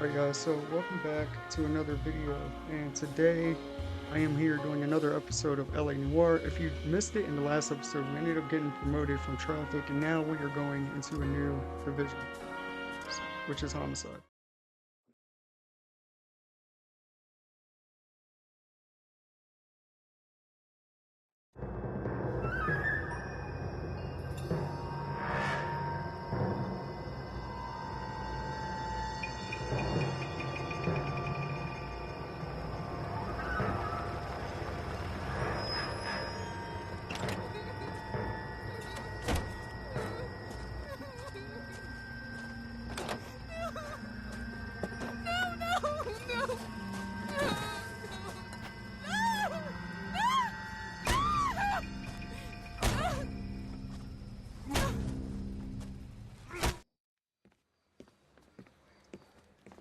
Alright guys, so welcome back to another video, and today I am here doing another episode of LA Noire. If you missed it in the last episode, we ended up getting promoted from traffic, and now we are going into a new division, which is homicide.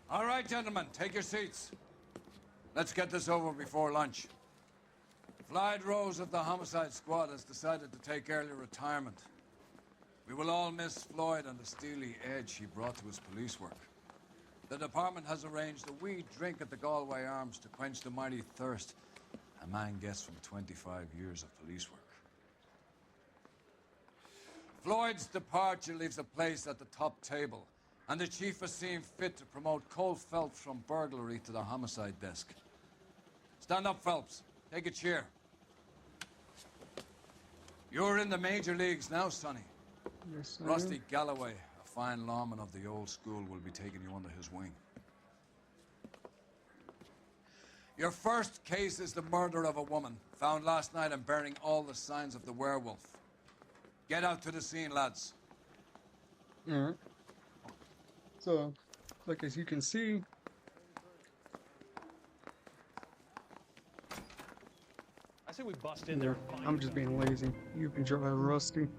All right, gentlemen, take your seats. Let's get this over before lunch. Floyd Rose of the Homicide Squad has decided to take early retirement. We will all miss Floyd and the steely edge he brought to his police work. The department has arranged a wee drink at the Galway Arms to quench the mighty thirst a man gets from 25 years of police work. Floyd's departure leaves a place at the top table, and the chief has seen fit to promote Cole Phelps from burglary to the homicide desk. Stand up, Phelps. Take a chair. You're in the major leagues now, Sonny. Yes, sir. Rusty Galloway, a fine lawman of the old school, will be taking you under his wing. Your first case is the murder of a woman, found last night and bearing all the signs of the werewolf. Get out to the scene, lads. Alright. So, like as you can see, I say we bust in there. I'm just being lazy. You can drive Rusty.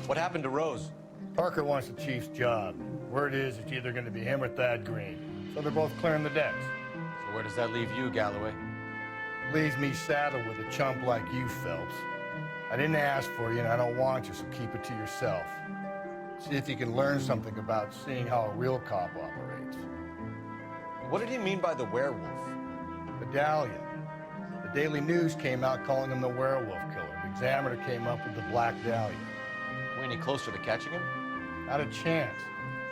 What happened to Rose? Parker wants the chief's job. Word is it's either going to be him or Thad Green. So they're both clearing the decks. So where does that leave you, Galloway? Leaves me saddled with a chump like you, Phelps. I didn't ask for you, and I don't want you, so keep it to yourself. See if you can learn something about seeing how a real cop operates. What did he mean by the werewolf? Medallion. The Daily News came out calling him the werewolf killer. The Examiner came up with the Black Dahlia. We any closer to catching him? Not a chance.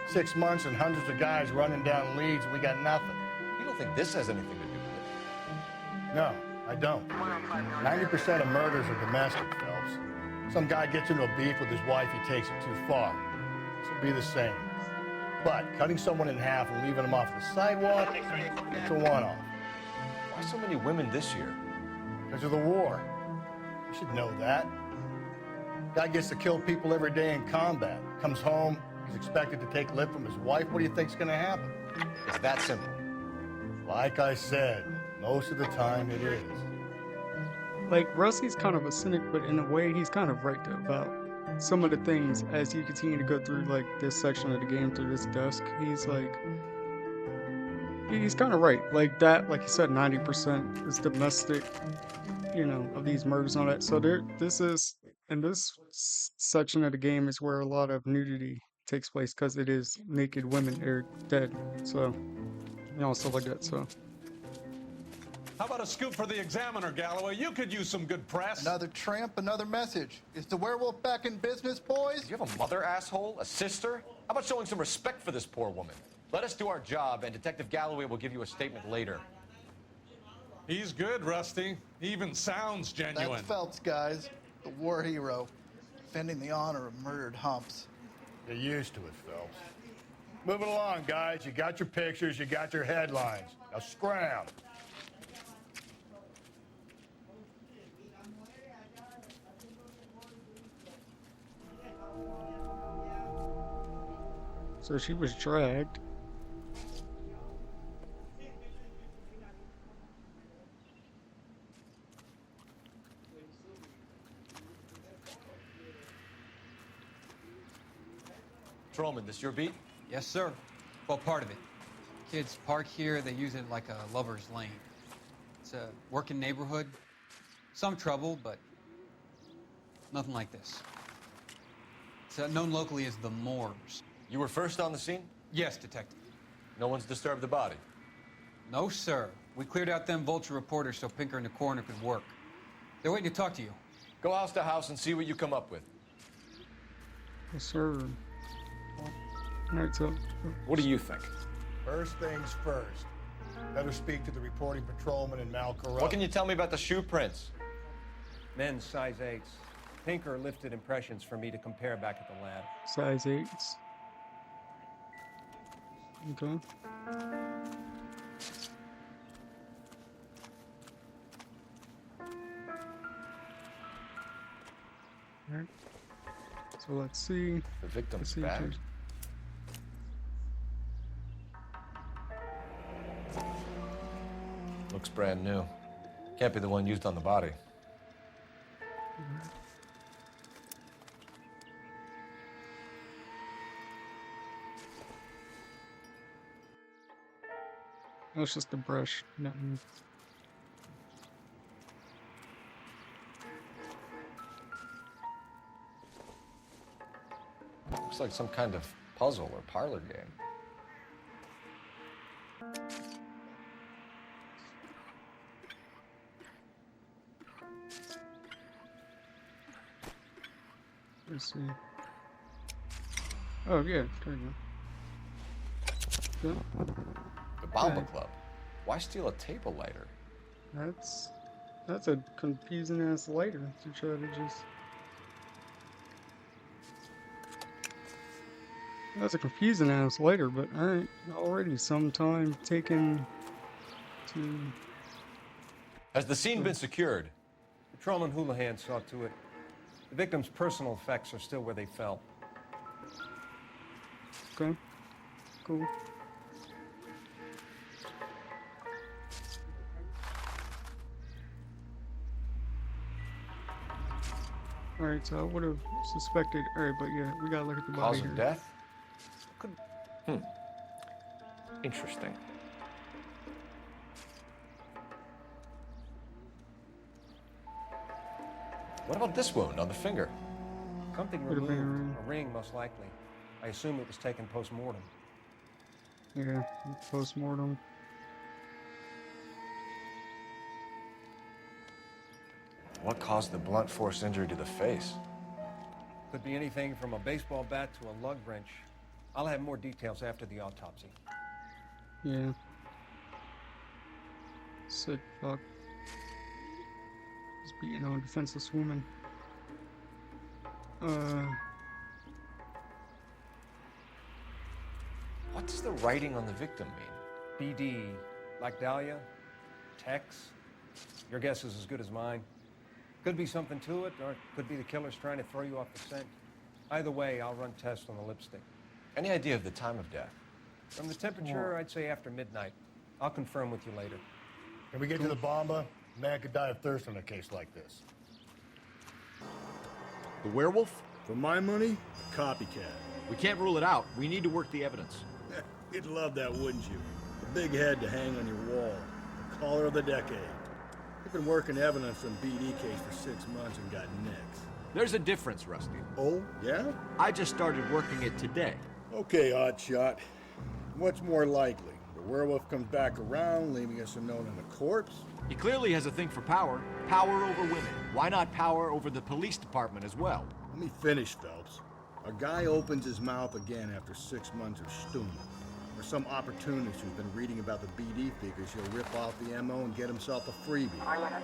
6 months and hundreds of guys running down leads, and we got nothing. You don't think this has anything to do with it? No, I don't. 90% of murders are domestic, Phelps. Some guy gets into a beef with his wife, he takes it too far. This will be the same. But cutting someone in half and leaving them off the sidewalk, it's a one-off. Why so many women this year? Because of the war. You should know that. Guy gets to kill people every day in combat. Comes home, he's expected to take lip from his wife. What do you think's gonna happen? It's that simple. Like I said, most of the time it is. Like, Rusty's kind of a cynic, but in a way, he's kind of right though about some of the things as you continue to go through like this section of the game through this desk. He's like, he's kind of right. Like that, like you said, 90% is domestic, you know, of these murders and all that. So this is, in this section of the game is where a lot of nudity takes place because it is naked women are dead. So, you know, stuff like that. So. How about a scoop for the Examiner, Galloway? You could use some good press. Another tramp, another message. Is the werewolf back in business, boys? Do you have a mother, asshole? A sister? How about showing some respect for this poor woman? Let us do our job, and Detective Galloway will give you a statement later. He's good, Rusty. He even sounds genuine. That's Phelps, guys. The war hero. Defending the honor of murdered humps. Get used to it, Phelps. Moving along, guys. You got your pictures, you got your headlines. Now scram. So she was dragged. Trollman, this your beat? Yes, sir. Well, part of it. Kids park here, they use it like a lover's lane. It's a working neighborhood. Some trouble, but nothing like this. It's known locally as the Moors. You were first on the scene? Yes, detective. No one's disturbed the body. No, sir. We cleared out them vulture reporters so Pinker and the coroner could work. They're waiting to talk to you. Go house to house and see what you come up with. Yes, sir. Alright, so What do you think? First things first. Better speak to the reporting patrolman in Malcorrupt. What can you tell me about the shoe prints? Men's size 8s. Pinker lifted impressions for me to compare back at the lab. size 8s. Okay. Alright. So let's see. The victim's Let's see if bag. there's- Looks brand new. Can't be the one used on the body. That's just a brush. Nothing. Looks like some kind of puzzle or parlor game. Let's see. Oh yeah, there you go. Good. The Bomba Okay. Club. Why steal a table lighter? That's a confusing ass lighter to try to just. That's a confusing ass lighter, but alright. Already some time taken to. Has the scene been secured? Patrolman Houlihan saw to it. The victim's personal effects are still where they fell. Okay. Cool. Alright, so I would have suspected. Alright, but yeah, we gotta look at the body Cause here. of death? Interesting. What about this wound on the finger? Something Could have been a removed. ring. A ring, most likely. I assume it was taken post-mortem. Yeah, post-mortem. What caused the blunt force injury to the face? Could be anything from a baseball bat to a lug wrench. I'll have more details after the autopsy. Yeah. Sick fuck. Just beating on a defenseless woman. What does the writing on the victim mean? BD, like Dahlia, Tex. Your guess is as good as mine. Could be something to it, or it could be the killer's trying to throw you off the scent. Either way, I'll run tests on the lipstick. Any idea of the time of death? From the temperature, I'd say after midnight. I'll confirm with you later. Can we get to the Bomba? A man could die of thirst in a case like this. The werewolf? For my money, a copycat. We can't rule it out. We need to work the evidence. You'd love that, wouldn't you? A big head to hang on your wall. The caller of the decade. You've been working evidence on BD case for 6 months and got nicks. There's a difference, Rusty. Oh, yeah? I just started working it today. Okay, Oddshot. What's more likely? The werewolf comes back around, leaving us unknown in a corpse? He clearly has a thing for power. Power over women. Why not power over the police department as well? Let me finish, Phelps. A guy opens his mouth again after 6 months of stewing. Or some opportunist who's been reading about the BD figures, he'll rip off the MO and get himself a freebie.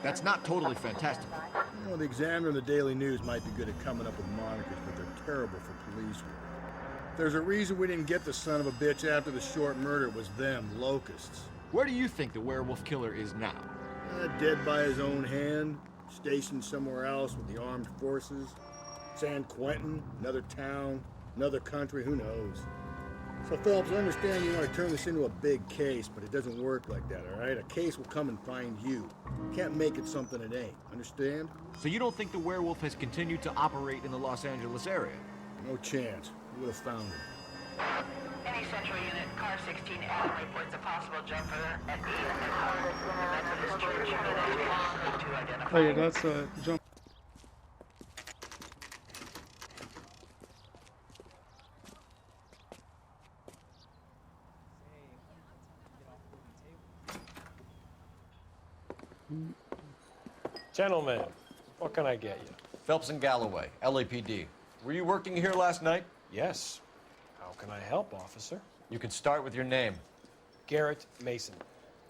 That's not totally fantastical. You know, the Examiner and the Daily News might be good at coming up with monikers, but they're terrible for police work. If there's a reason we didn't get the son of a bitch after the short murder, it was them, locusts. Where do you think the werewolf killer is now? Dead by his own hand, stationed somewhere else with the armed forces. San Quentin, another town, another country, who knows? So, Phelps, I understand you want to turn this into a big case, but it doesn't work like that, all right? A case will come and find you. Can't make it something it ain't, understand? So you don't think the werewolf has continued to operate in the Los Angeles area? No chance. We would have found him. Any central unit, car 16L reports a possible jumper at 8 the Methodist Church unit to identify. Oh yeah, that's a jump. Gentlemen, what can I get you? Phelps and Galloway, LAPD. Were you working here last night? Yes. How can I help, officer? You can start with your name. Garrett Mason.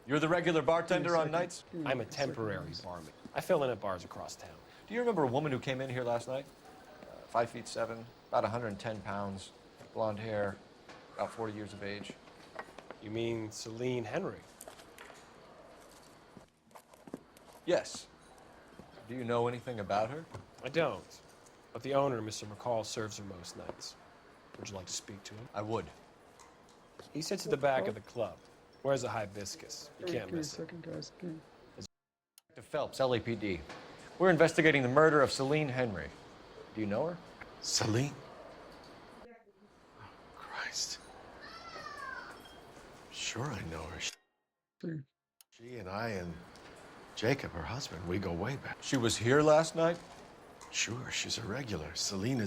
You're the regular bartender on nights? I'm a temporary barman. I fill in at bars across town. Do you remember a woman who came in here last night? 5'7", about 110 pounds, blonde hair, about 40 years of age. You mean Celine Henry? Yes. Do you know anything about her? I don't. But the owner, Mr. McCall, serves her most nights. Would you like to speak to him? I would. He sits at the back of the club. Wears a hibiscus. You can't miss it. Detective Phelps, LAPD. We're investigating the murder of Celine Henry. Do you know her? Celine? Oh, Christ. Sure I know her. She and I and Jacob, her husband, we go way back. She was here last night? Sure, she's a regular. Celine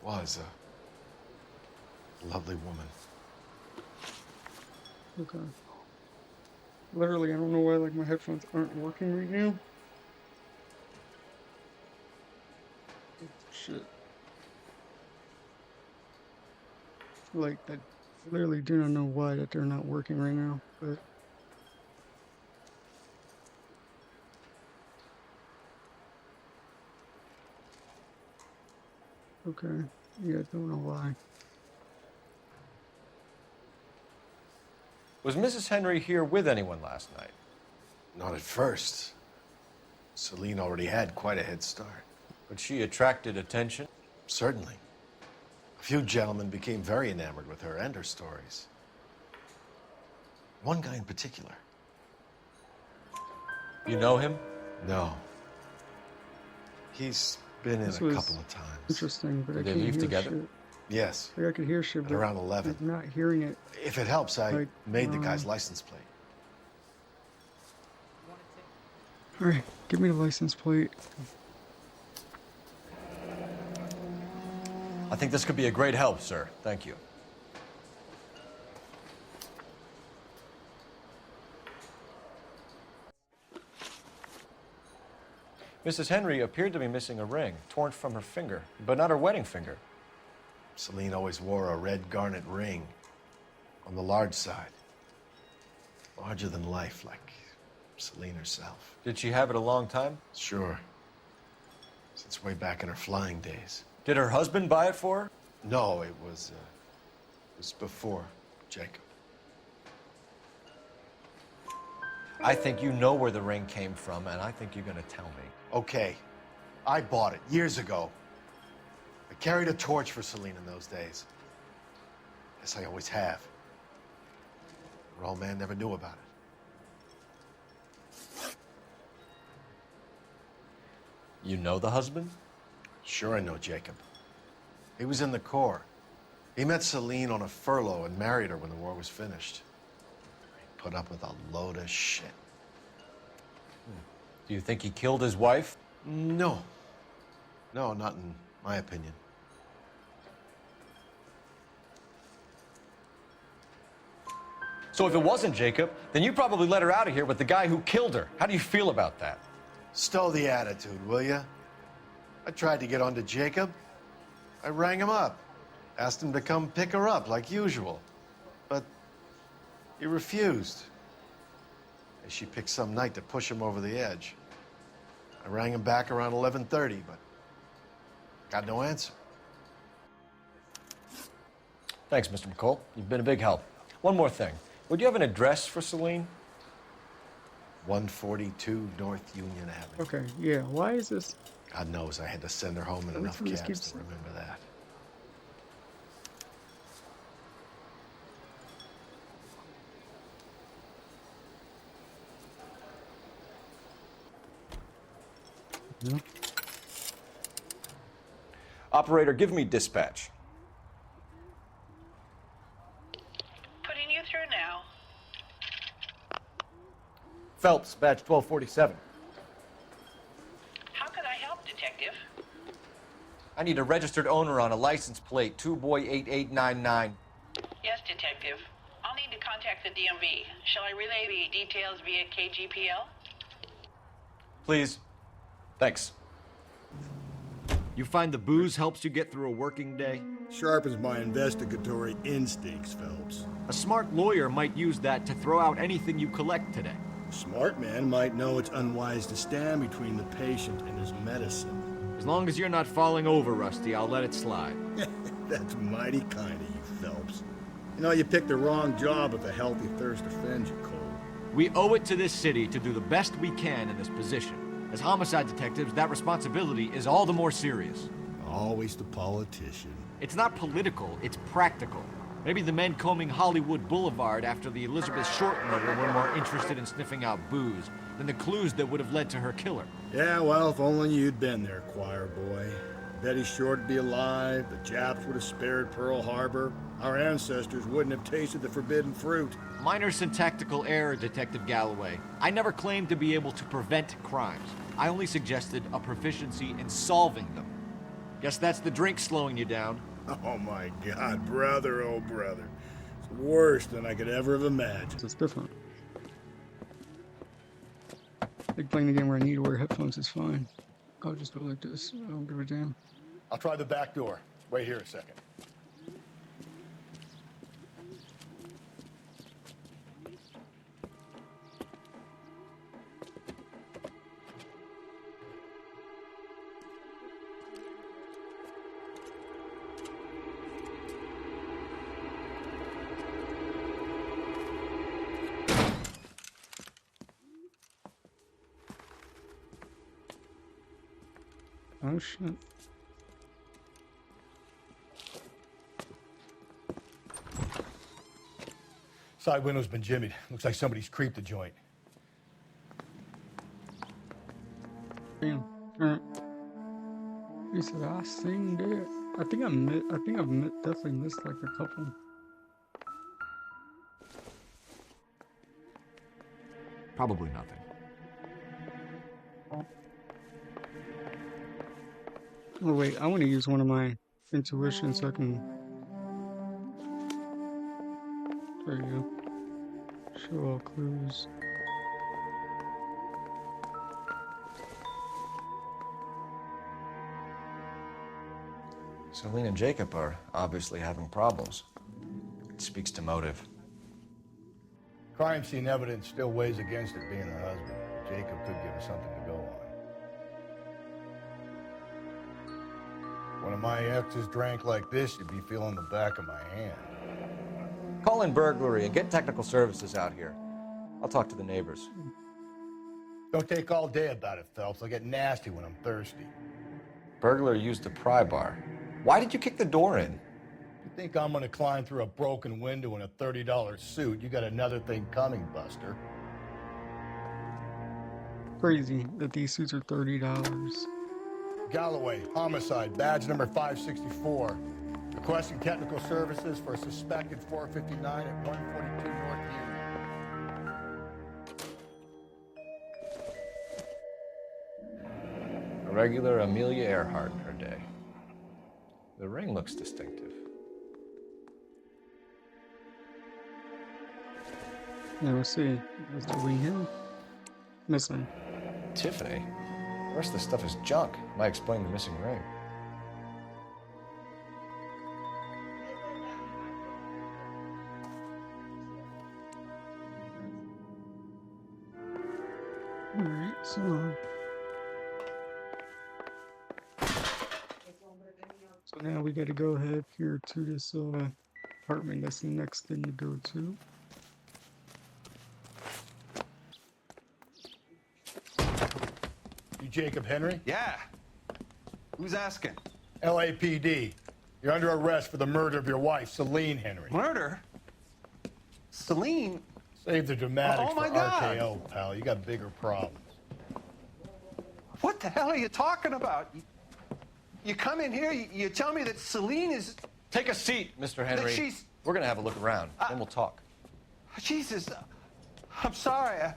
was a lovely woman. Okay. Literally, I don't know why like my headphones aren't working right now. Shit. Like, I literally do not know why that they're not working right now, but... Okay. Yeah, don't know why. Was Mrs. Henry here with anyone last night? Not at first. Celine already had quite a head start. But she attracted attention? Certainly. A few gentlemen became very enamored with her and her stories. One guy in particular. You know him? No. He's been in a couple of times. Interesting, but Did I they can't leave hear together? shit. Yes. Like, I could hear shit, At but around 11. I'm not hearing it. If it helps, I Like, made the guy's license plate. Alright, give me the license plate. I think this could be a great help, sir. Thank you. Mrs. Henry appeared to be missing a ring, torn from her finger, but not her wedding finger. Celine always wore a red garnet ring on the large side. Larger than life, like Celine herself. Did she have it a long time? Sure. Since way back in her flying days. Did her husband buy it for her? No, it was before Jacob. I think you know where the ring came from, and I think you're gonna tell me. Okay. I bought it years ago. I carried a torch for Celine in those days. Yes, I always have. Her old man never knew about it. You know the husband? Sure I know Jacob. He was in the Corps. He met Celine on a furlough and married her when the war was finished. He put up with a load of shit. Do you think he killed his wife? No. No, not in my opinion. So if it wasn't Jacob, then you probably let her out of here with the guy who killed her. How do you feel about that? Stow the attitude, will ya? I tried to get onto Jacob. I rang him up. Asked him to come pick her up, like usual. But he refused. She picked some night to push him over the edge. I rang him back around 11:30, but got no answer. Thanks, Mr. McCall. You've been a big help. One more thing. Would you have an address for Celine? 142 North Union Avenue. Okay, yeah, why is this? God knows I had to send her home in enough Everything just cabs keeps- to remember that. Yeah. Operator, give me dispatch. Putting you through now. Phelps, badge 1247. How can I help, Detective? I need a registered owner on a license plate, 2boy8899. Yes, Detective. I'll need to contact the DMV. Shall I relay the details via KGPL? Please. Thanks. You find the booze helps you get through a working day? Sharpens my investigatory instincts, Phelps. A smart lawyer might use that to throw out anything you collect today. A smart man might know it's unwise to stand between the patient and his medicine. As long as you're not falling over, Rusty, I'll let it slide. That's mighty kind of you, Phelps. You know, you picked the wrong job if a healthy thirst offends you, Cole. We owe it to this city to do the best we can in this position. As homicide detectives, that responsibility is all the more serious. Always the politician. It's not political, it's practical. Maybe the men combing Hollywood Boulevard after the Elizabeth Short murder were more interested in sniffing out booze than the clues that would have led to her killer. Yeah, well, if only you'd been there, choir boy. Betty Short would be alive, the Japs would have spared Pearl Harbor, our ancestors wouldn't have tasted the forbidden fruit. Minor syntactical error, Detective Galloway. I never claimed to be able to prevent crimes. I only suggested a proficiency in solving them. Guess that's the drink slowing you down. Oh my God, brother, oh brother. It's worse than I could ever have imagined. It's different. Like playing a game where I need to wear headphones is fine. I'll just go like this. I don't give a damn. I'll try the back door. Wait here a second. Oh shit. Side window's been jimmied. Looks like somebody's creeped the joint. Damn. He said I seen that. I think I've definitely missed like a couple. Probably nothing. Oh wait, I want to use one of my intuitions so I can. There you go. Show all clues. Celine and Jacob are obviously having problems. It speaks to motive. Crime scene evidence still weighs against it being the husband. Jacob could give us something to go on. When my exes drank like this, you'd be feeling the back of my hand. Call in burglary and get technical services out here. I'll talk to the neighbors. Don't take all day about it, Phelps. I'll get nasty when I'm thirsty. Burglar used the pry bar. Why did you kick the door in? You think I'm gonna climb through a broken window in a $30 suit? You got another thing coming, Buster. Crazy that these suits are $30. Galloway, homicide, badge number 564. Requesting technical services for a suspected 459 at 142 North Union. A regular Amelia Earhart in her day. The ring looks distinctive. Yeah, we'll see. Is Celine here? Missing. Tiffany? The rest of the stuff is junk. Might explain the missing ring. Alright, so now we gotta go ahead here to this apartment. That's the next thing to go to. You Jacob Henry? Yeah. Who's asking? LAPD. You're under arrest for the murder of your wife, Celine Henry. Murder? Celine? Save the dramatics Oh, my for God. RKO, pal. You got bigger problems. What the hell are you talking about? You come in here, you tell me that Celine is... Take a seat, Mr. Henry. That she's... We're gonna have a look around, then we'll talk. Jesus, I'm sorry.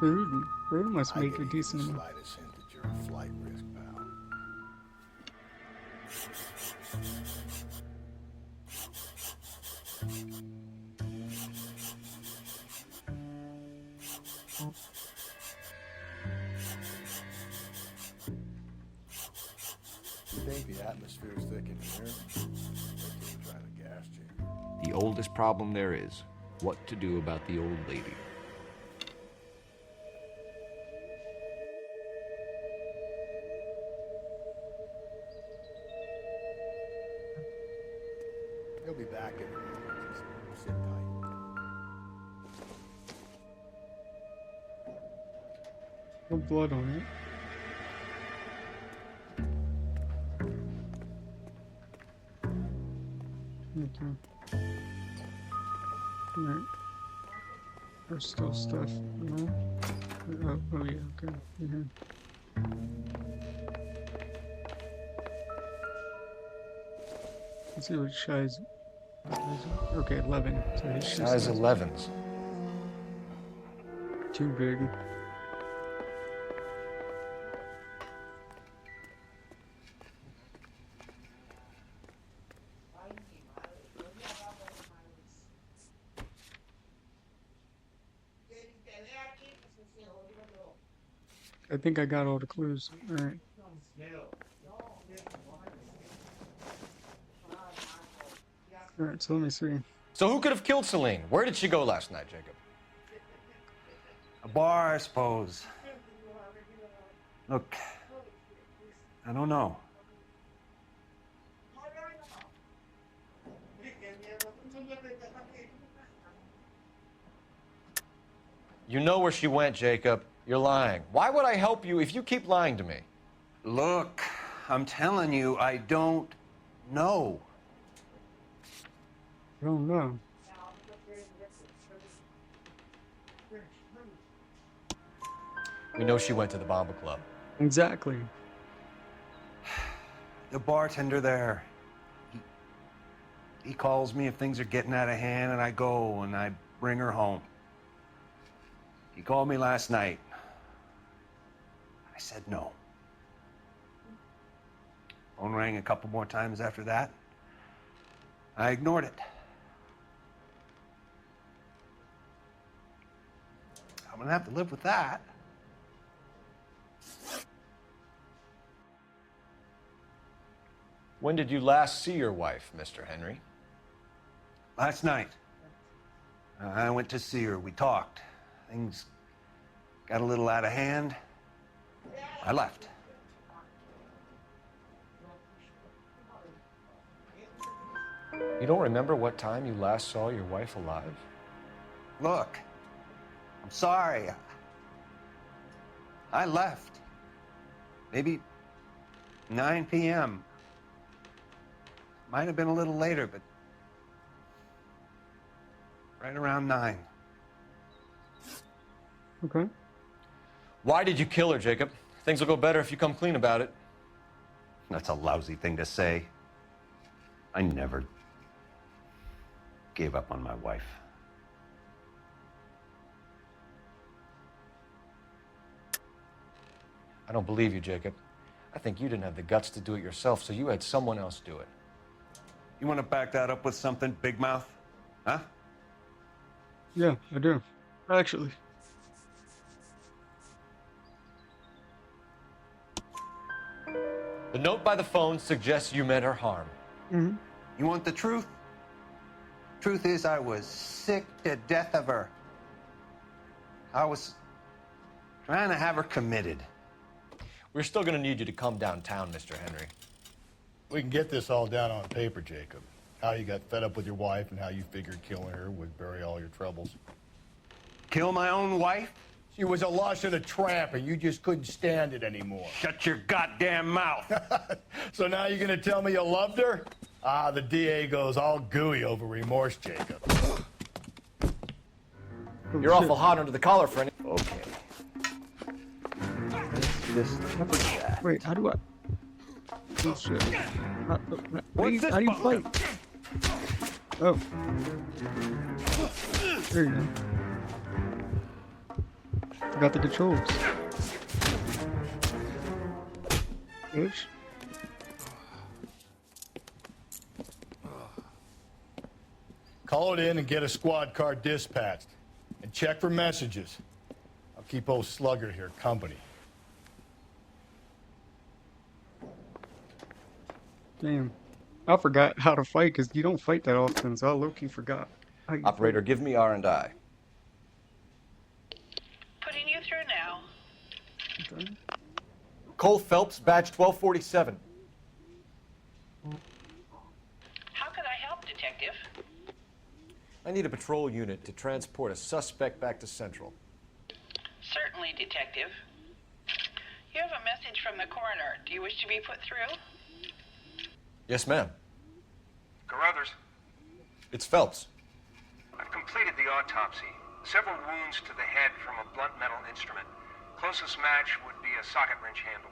Food must make a decent amount. Slightest hint that you're a flight You think the atmosphere's thick in here? Wait till we try the gas chamber. The oldest problem there is, what to do about the old lady. He'll be back in a minute. Just sit tight. No blood on it. Okay. Alright. There's still stuff. No? Oh yeah, okay. Let's see what size. Okay, 11. So his shoe Size 11s. Too big. I think I got all the clues. Alright. Alright, so let me see. So who could have killed Celine? Where did she go last night, Jacob? A bar, I suppose. Look, I don't know. You know where she went, Jacob. You're lying. Why would I help you if you keep lying to me? Look, I'm telling you, I don't know. I don't know. We know she went to the Bomba Club. Exactly. The bartender there, he calls me if things are getting out of hand, and I go and I bring her home. He called me last night. I said no. Phone rang a couple more times after that. I ignored it. I'm gonna have to live with that. When did you last see your wife, Mr. Henry? Last night. I went to see her. We talked. Things got a little out of hand. I left. You don't remember what time you last saw your wife alive? Look, I'm sorry. I left. Maybe 9 p.m. Might have been a little later, but right around 9. Okay. Why did you kill her, Jacob? Things will go better if you come clean about it. That's a lousy thing to say. I never gave up on my wife. I don't believe you, Jacob. I think you didn't have the guts to do it yourself, so you had someone else do it. You want to back that up with something, Big Mouth? Huh? Yeah, I do. Actually. The note by the phone suggests you meant her harm. Mm-hmm. You want the truth? Truth is, I was sick to death of her. I was trying to have her committed. We're still going to need you to come downtown, Mr. Henry. We can get this all down on paper, Jacob. How you got fed up with your wife and how you figured killing her would bury all your troubles. Kill my own wife? She was a lush and a tramp, and you just couldn't stand it anymore. Shut your goddamn mouth. So now you're gonna tell me you loved her? Ah, the DA goes all gooey over remorse, Jacob. You're awful hot under the collar, friend. Okay. Just Wait, how do I? Oh shit. How do you fight? Oh. There you go. I got the controls. Bitch. Call it in and get a squad car dispatched. And check for messages. I'll keep old Slugger here company. Damn. I forgot how to fight because you don't fight that often, so I low-key forgot. How you Operator, fight. give me R&I. Putting you through now. Okay. Cole Phelps, badge 1247. How can I help, Detective? I need a patrol unit to transport a suspect back to Central. Certainly, Detective. You have a message from the coroner. Do you wish to be put through? Yes, ma'am. Carruthers, It's Phelps. I've completed the autopsy. Several wounds to the head from a blunt metal instrument. Closest match would be a socket wrench handle.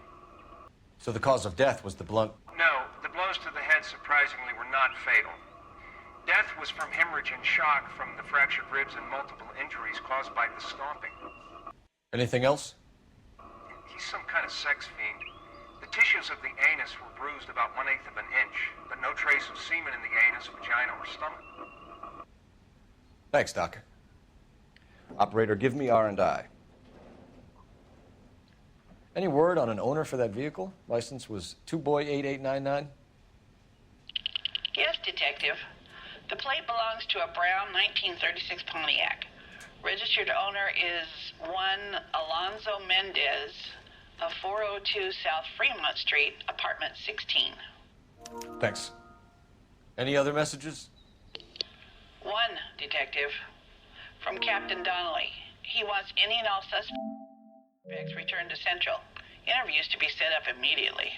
So the cause of death was the blunt... No, the blows to the head surprisingly were not fatal. Death was from hemorrhage and shock from the fractured ribs and multiple injuries caused by the stomping. Anything else? He's some kind of sex fiend. The tissues of the anus were bruised about 1/8 of an inch, but no trace of semen in the anus, vagina, or stomach. Thanks, Doc. Operator, give me R&I. Any word on an owner for that vehicle? License was 2boy8899. Yes, Detective. The plate belongs to a brown 1936 Pontiac. Registered owner is one Alonzo Mendez of 402 South Fremont Street, apartment 16. Thanks. Any other messages? One, Detective. From Captain Donnelly. He wants any and all suspects returned to Central. Interviews to be set up immediately.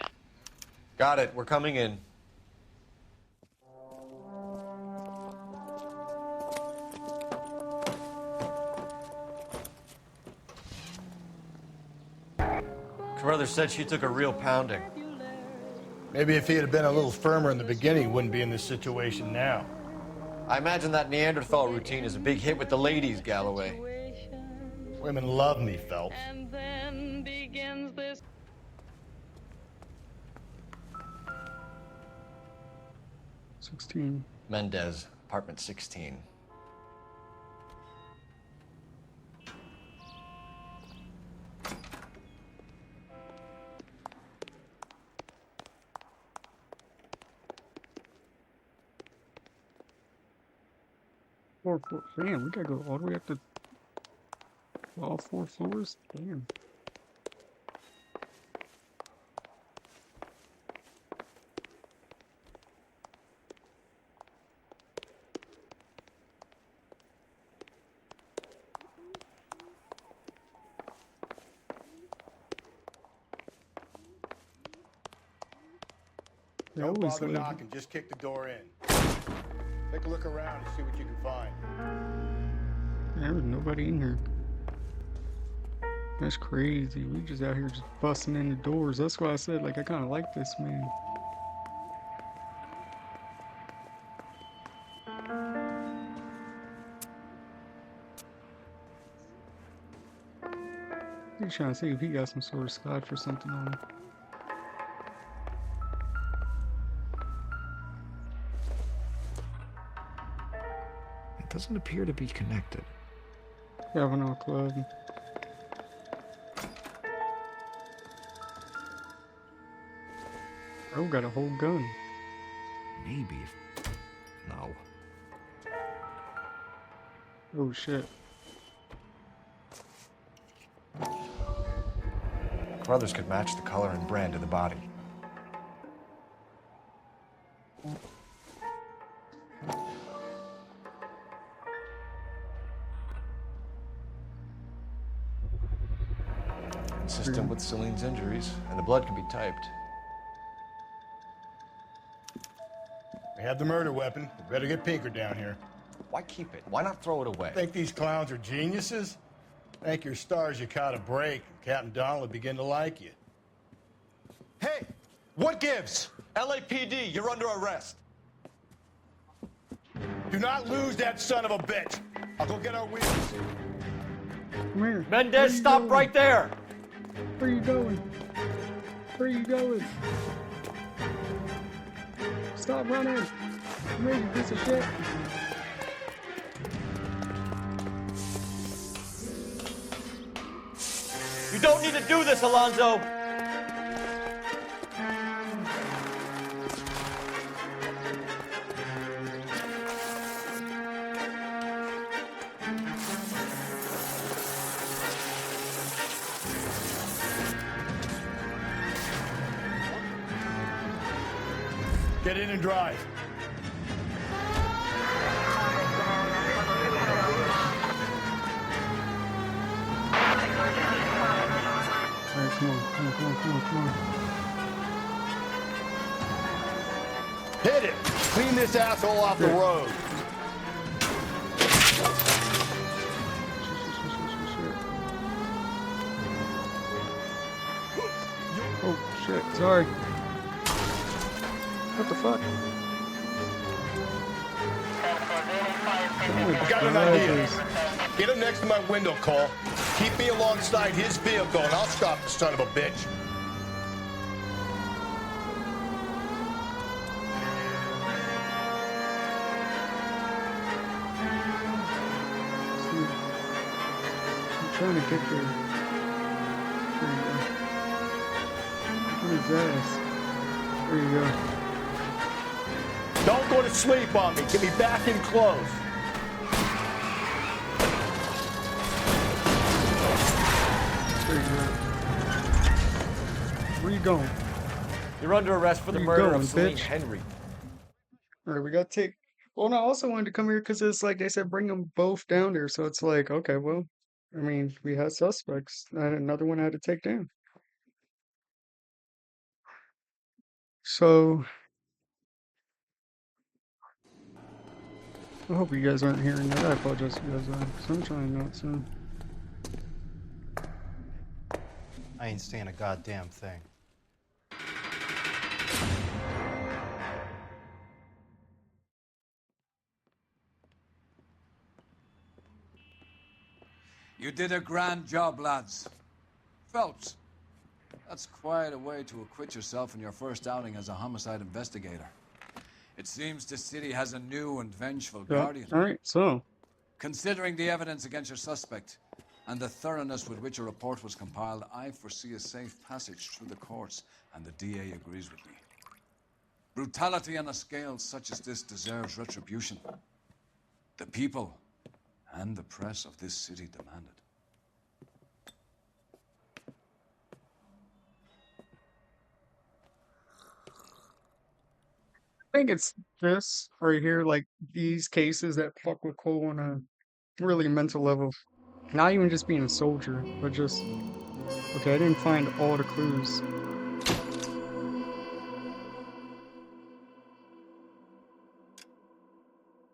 Got it. We're coming in. Carruthers said she took a real pounding. Maybe if he had been a little firmer in the beginning, he wouldn't be in this situation now. I imagine that Neanderthal routine is a big hit with the ladies, Galloway. Women love me, Phelps. And then begins this. Mendez, apartment 16. Damn, we gotta go all the way up to all 4 floors? Damn. Don't bother knocking, just kick the door in. Take a look around and see what you can find. There was nobody in here. That's crazy. We just out here just busting in the doors. That's why I said, like, I kind of like this, man. He's trying to see if he got some sort of scotch or something on him. It doesn't appear to be connected. Kavanaugh Club. Bro got a whole gun. Maybe. No. Oh shit. Carruthers could match the color and brand of the body. Consistent with Celine's injuries, and the blood can be typed. We have the murder weapon. We better get Pinker down here. Why keep it? Why not throw it away? Think these clowns are geniuses? Thank your stars you caught a break, and Captain Donnelly began to like you. Hey! What gives? LAPD, you're under arrest. Do not lose that son of a bitch. I'll go get our wheels. Come here. Mendez, stop right there! Where you going? Where you going? Stop running! Come here, you piece of shit. don't need to do this, Alonzo! Get in and drive. Alright, come on. Hit it! Clean this asshole off the road. Oh shit, sorry. What the fuck? I got an idea. Get him next to my window, Cole. Keep me alongside his vehicle and I'll stop the son of a bitch. I'm trying to get there. There you go. What is ass? There you go. Don't go to sleep on me. Get me back in close. There you go. Where you going? You're under arrest for the Where you murder going, of Celine bitch? Henry. Alright, we gotta take. Well, no, I also wanted to come here because it's like they said bring them both down there. So it's like, okay, well, I mean, we had suspects. And another one I had to take down. So, I hope you guys aren't hearing that. I apologize if you guys are, because I'm trying not to. I ain't saying a goddamn thing. You did a grand job, lads. Phelps, that's quite a way to acquit yourself in your first outing as a homicide investigator. It seems the city has a new and vengeful guardian. Alright, so. Considering the evidence against your suspect and the thoroughness with which a report was compiled, I foresee a safe passage through the courts, and the DA agrees with me. Brutality on a scale such as this deserves retribution. The people and the press of this city demand it. I think it's this right here, like these cases that fuck with Cole on a really mental level. Not even just being a soldier, but just, okay, I didn't find all the clues.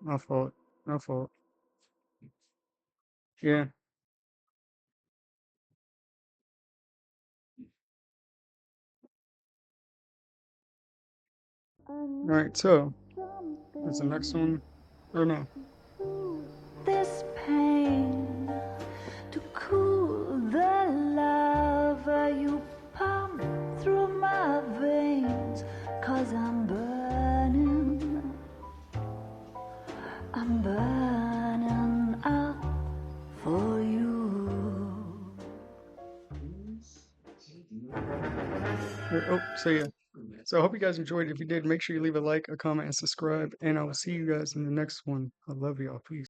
My fault. My fault. Yeah. Alright, so, is the next one, or no? This pain to cool the lava you pump through my veins, 'cause I'm burning up for you. Oh, so yeah. So I hope you guys enjoyed. If you did, make sure you leave a like, a comment, and subscribe. And I will see you guys in the next one. I love y'all. Peace.